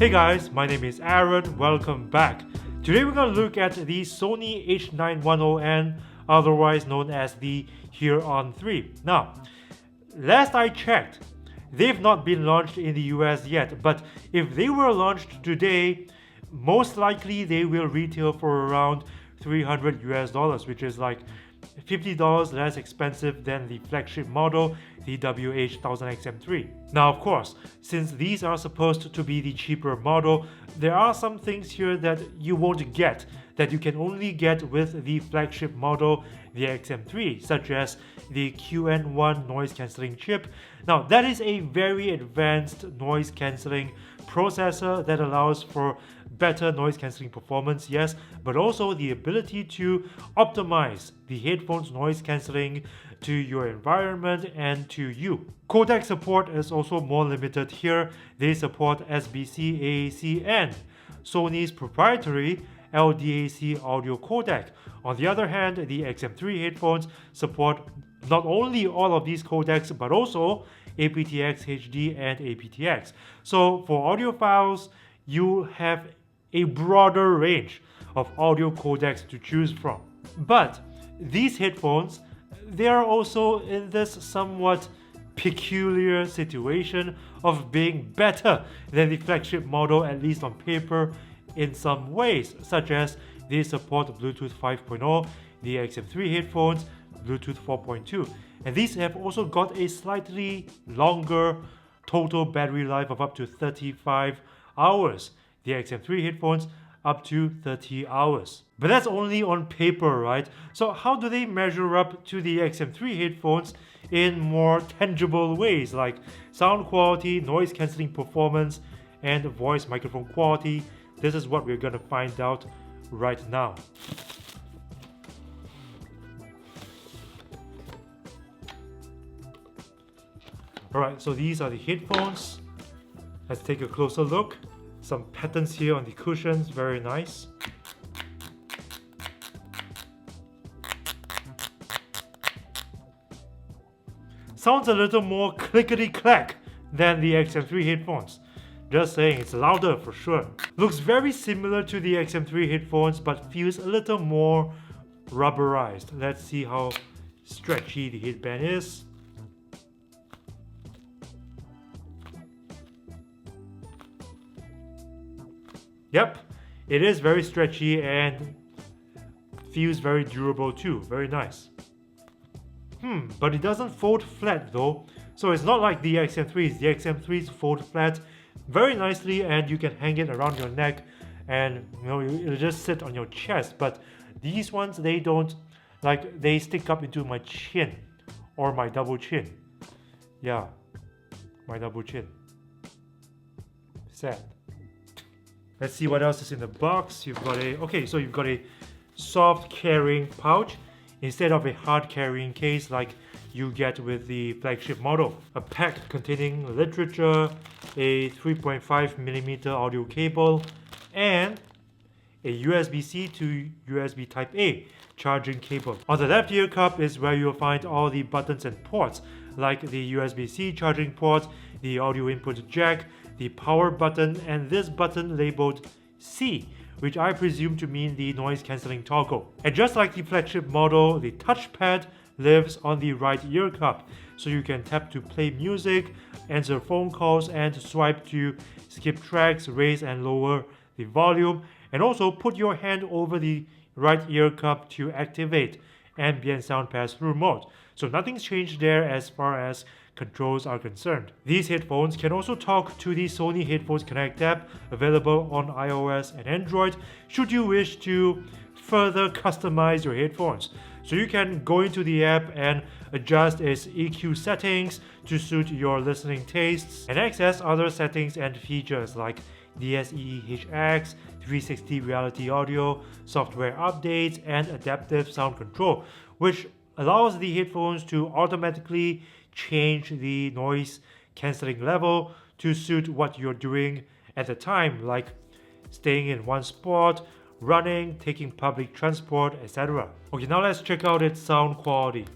Hey guys, my name is Aaron, welcome back. Today we're going to look at the Sony H910N, otherwise known as the h.ear 3. Now, last I checked, they've not been launched in the US yet, but if they were launched today, most likely they will retail for around $300 which is like $50 less expensive than the flagship model, the WH-1000XM3. Now of course, since these are supposed to be the cheaper model, there are some things here that you won't get, that you can only get with the flagship model, the XM3, such as the QN1 noise cancelling chip. Now that is a very advanced noise cancelling processor that allows for better noise cancelling performance, yes, but also the ability to optimize the headphones noise cancelling to your environment and to you. Codec support is also more limited here. They support SBC, AAC, and Sony's proprietary LDAC audio codec. On the other hand, the XM3 headphones support not only all of these codecs but also aptX HD and aptX. So for audiophiles, you have a broader range of audio codecs to choose from. But these headphones, they are also in this somewhat peculiar situation of being better than the flagship model, at least on paper, in some ways, such as they support Bluetooth 5.0, the XM3 headphones, Bluetooth 4.2, and these have also got a slightly longer total battery life of up to 35 hours. The XM3 headphones up to 30 hours. But that's only on paper, right? So how do they measure up to the XM3 headphones in more tangible ways, like sound quality, noise cancelling performance, and voice microphone quality? This is what we're gonna find out right now. Alright, so these are the headphones. Let's take a closer look. Some patterns here on the cushions, very nice. Sounds a little more clickety-clack than the XM3 headphones. Just saying, it's louder for sure. Looks very similar to the XM3 headphones but feels a little more rubberized. Let's see how stretchy the headband is. Yep, it is very stretchy and feels very durable too, very nice. But it doesn't fold flat though, so it's not like the XM3s. The XM3s fold flat very nicely and you can hang it around your neck and it'll just sit on your chest, but these ones, they don't, like, they stick up into my chin or my double chin. Yeah, my double chin. Sad. Let's see what else is in the box. You've got a soft carrying pouch instead of a hard carrying case like you get with the flagship model. A pack containing literature, a 3.5mm audio cable, and a USB-C to USB Type-A charging cable. On the left ear cup is where you'll find all the buttons and ports, like the USB-C charging port, the audio input jack, the power button, and this button labeled C, which I presume to mean the noise cancelling toggle. And just like the flagship model, the touchpad lives on the right ear cup, so you can tap to play music, answer phone calls, and swipe to skip tracks, raise and lower the volume, and also put your hand over the right ear cup to activate ambient sound pass-through mode. So nothing's changed there as far as controls are concerned. These headphones can also talk to the Sony Headphones Connect app, available on iOS and Android, should you wish to further customize your headphones. So you can go into the app and adjust its EQ settings to suit your listening tastes and access other settings and features like DSE-HX, 360 reality audio, software updates, and adaptive sound control, which allows the headphones to automatically change the noise cancelling level to suit what you're doing at the time, like staying in one spot, running, taking public transport, etc. Okay, now let's check out its sound quality.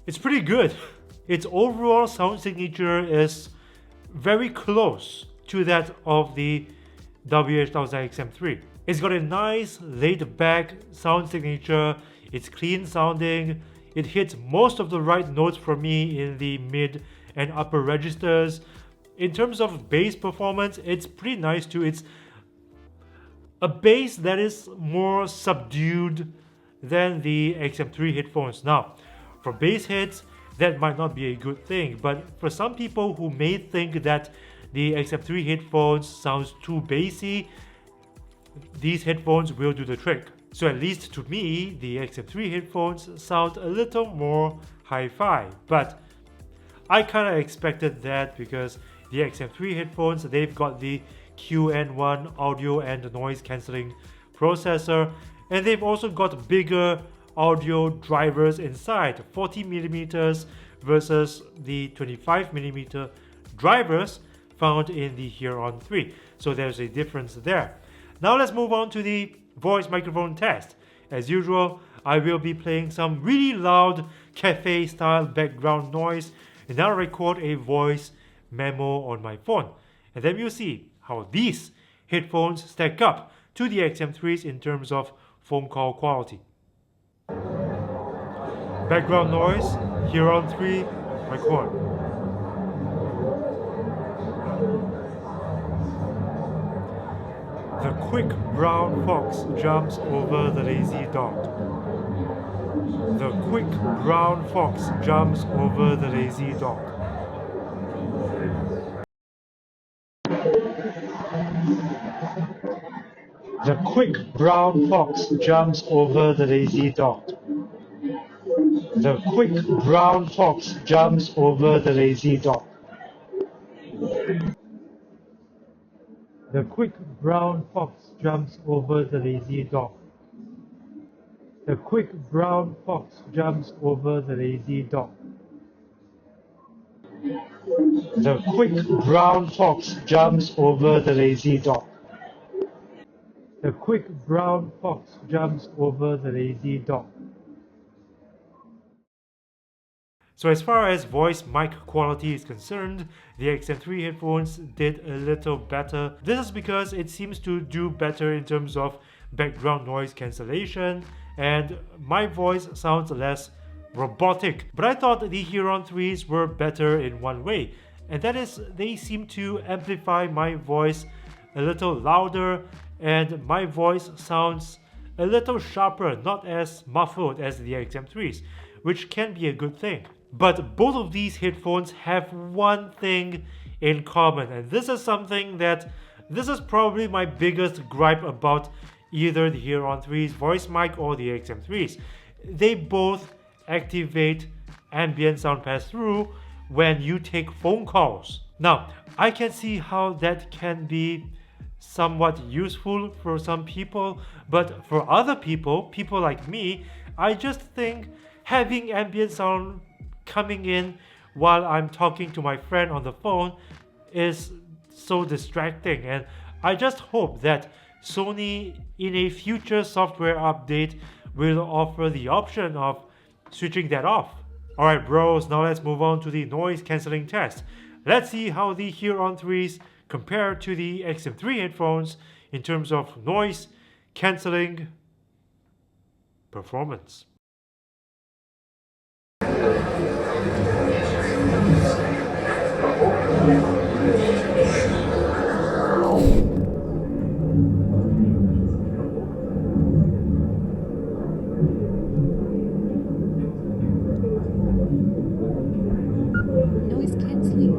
it's pretty good. Its overall sound signature is very close to that of the WH-1000XM3. It's got a nice laid-back sound signature, it's clean sounding, it hits most of the right notes for me in the mid and upper registers. In terms of bass performance, it's pretty nice too. It's a bass that is more subdued than the XM3 headphones. Now, for bass heads, that might not be a good thing, but for some people who may think that the XM3 headphones sounds too bassy, these headphones will do the trick. So at least to me, the XM3 headphones sound a little more hi-fi, but I kind of expected that because the XM3 headphones, they've got the QN1 audio and noise cancelling processor, and they've also got bigger audio drivers inside, 40mm versus the 25mm drivers found in the H.ear 3. So there's a difference there. Now let's move on to the voice microphone test. As usual, I will be playing some really loud cafe style background noise, and I'll record a voice memo on my phone. And then we'll see how these headphones stack up to the XM3s in terms of phone call quality. Background noise, H.ear 3, record. The quick brown fox jumps over the lazy dog. The quick brown fox jumps over the lazy dog. The quick brown fox jumps over the lazy dog. The quick brown fox jumps over the lazy dog. The quick brown fox jumps over the lazy dog. The quick brown fox jumps over the lazy dog. The quick brown fox jumps over the lazy dog. The quick brown fox jumps over the lazy dog. So as far as voice mic quality is concerned, the XM3 headphones did a little better. This is because it seems to do better in terms of background noise cancellation, and my voice sounds less robotic. But I thought the H.ear 3s were better in one way, and that is they seem to amplify my voice a little louder, and my voice sounds a little sharper, not as muffled as the XM3s, which can be a good thing. But both of these headphones have one thing in common, and this is something that this is probably my biggest gripe about either the H.ear 3's voice mic or the XM3's. They both activate ambient sound pass-through when you take phone calls. Now, I can see how that can be somewhat useful for some people, but for other people like me, I just think having ambient sound coming in while I'm talking to my friend on the phone is so distracting, and I just hope that Sony in a future software update will offer the option of switching that off. Alright bros, now let's move on to the noise cancelling test. Let's see how the H.ear 3s compare to the XM3 headphones in terms of noise cancelling performance. Noise cancelling.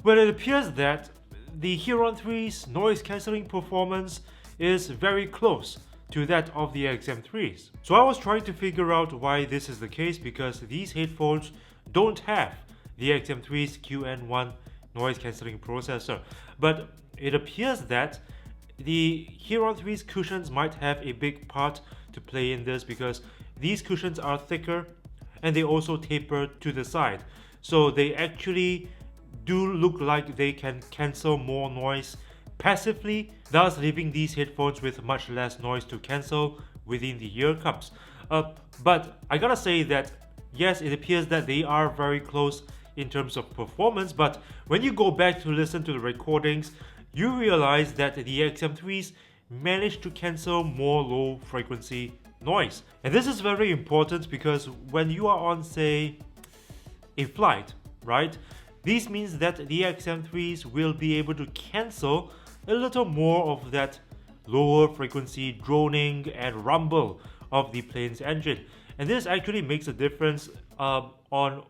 Well, it appears that the H.ear 3's noise cancelling performance is very close to that of the XM3's. So I was trying to figure out why this is the case, because these headphones don't have the XM3's QN1 noise cancelling processor. But it appears that the H.ear 3's cushions might have a big part to play in this, because these cushions are thicker and they also taper to the side. So they actually do look like they can cancel more noise passively, thus leaving these headphones with much less noise to cancel within the ear cups. But I gotta say that yes, it appears that they are very close in terms of performance, but when you go back to listen to the recordings, you realize that the XM3s managed to cancel more low frequency noise. And this is very important because when you are on, say, a flight, right? This means that the XM3s will be able to cancel a little more of that lower frequency droning and rumble of the plane's engine. And this actually makes a difference on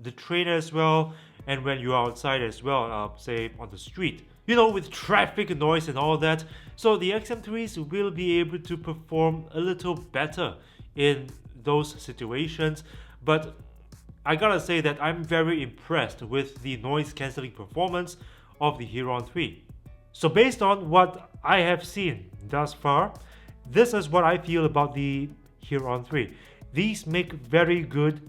the train as well, and when you're outside as well, say on the street. You know, with traffic noise and all that. So the XM3s will be able to perform a little better in those situations. But I gotta say that I'm very impressed with the noise cancelling performance of the H.ear 3. So based on what I have seen thus far, this is what I feel about the H.ear 3. These make very good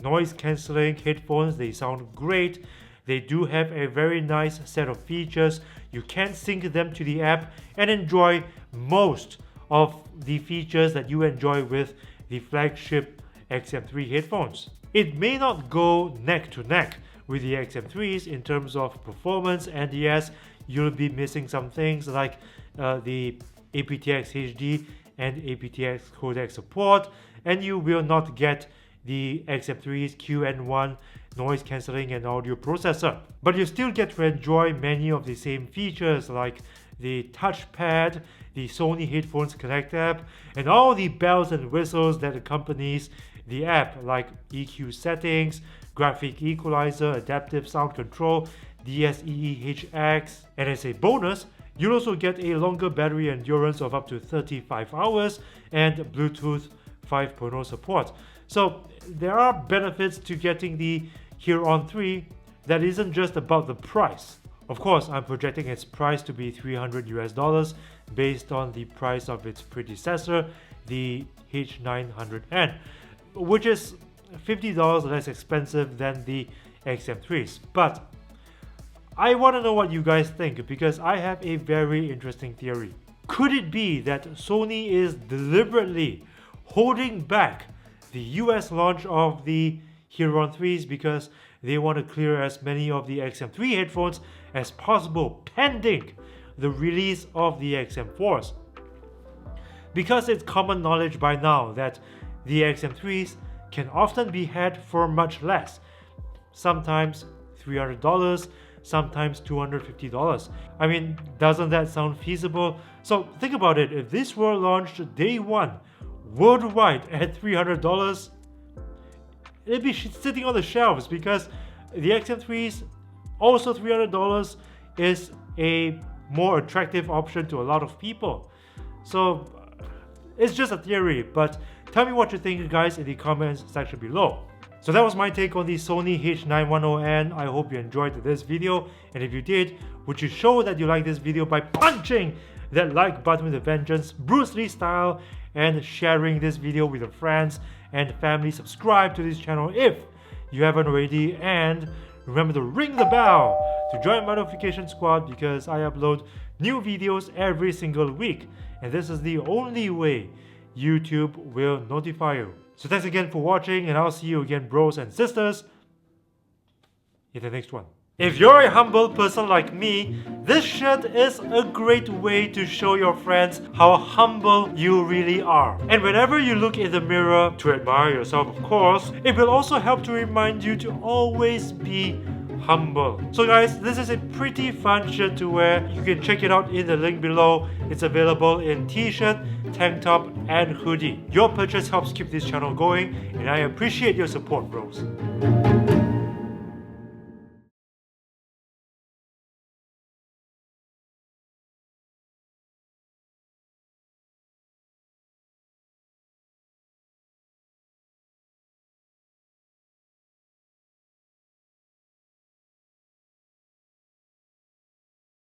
noise cancelling headphones. They sound great. They do have a very nice set of features. You can sync them to the app and enjoy most of the features that you enjoy with the flagship XM3 headphones. It may not go neck to neck with the XM3s in terms of performance, and yes, you'll be missing some things like the aptX HD and aptX codec support, and you will not get the XM3's QN1 noise cancelling and audio processor. But you still get to enjoy many of the same features like the touchpad, the Sony Headphones Connect app, and all the bells and whistles that accompanies the app, like EQ settings, graphic equalizer, adaptive sound control, DSEE-HX, and as a bonus, you'll also get a longer battery endurance of up to 35 hours and Bluetooth 5.0 support. So there are benefits to getting the H.ear 3 that isn't just about the price. Of course, I'm projecting its price to be $300 US based on the price of its predecessor, the H910N, which is $50 less expensive than the XM3s. But I want to know what you guys think, because I have a very interesting theory. Could it be that Sony is deliberately holding back the US launch of the H.ear 3s because they want to clear as many of the XM3 headphones as possible pending the release of the XM4s? Because it's common knowledge by now that the XM3s can often be had for much less, sometimes $300, sometimes $250. I mean, doesn't that sound feasible? So think about it, if this were launched day one worldwide at $300, it'd be sitting on the shelves, because the XM3s, also $300, is a more attractive option to a lot of people. So it's just a theory, but tell me what you think, guys, in the comments section below. So that was my take on the Sony H910N. I hope you enjoyed this video, and if you did, would you show that you like this video by punching that like button with a vengeance, Bruce Lee style, and sharing this video with your friends and family. Subscribe to this channel if you haven't already, and remember to ring the bell to join my notification squad, because I upload new videos every single week, and this is the only way YouTube will notify you. So thanks again for watching, and I'll see you again, bros and sisters, in the next one. If you're a humble person like me, this shirt is a great way to show your friends how humble you really are. And whenever you look in the mirror, to admire yourself of course, it will also help to remind you to always be humble. So guys, this is a pretty fun shirt to wear. You can check it out in the link below. It's available in t-shirt, tank top, and hoodie. Your purchase helps keep this channel going, and I appreciate your support, bros.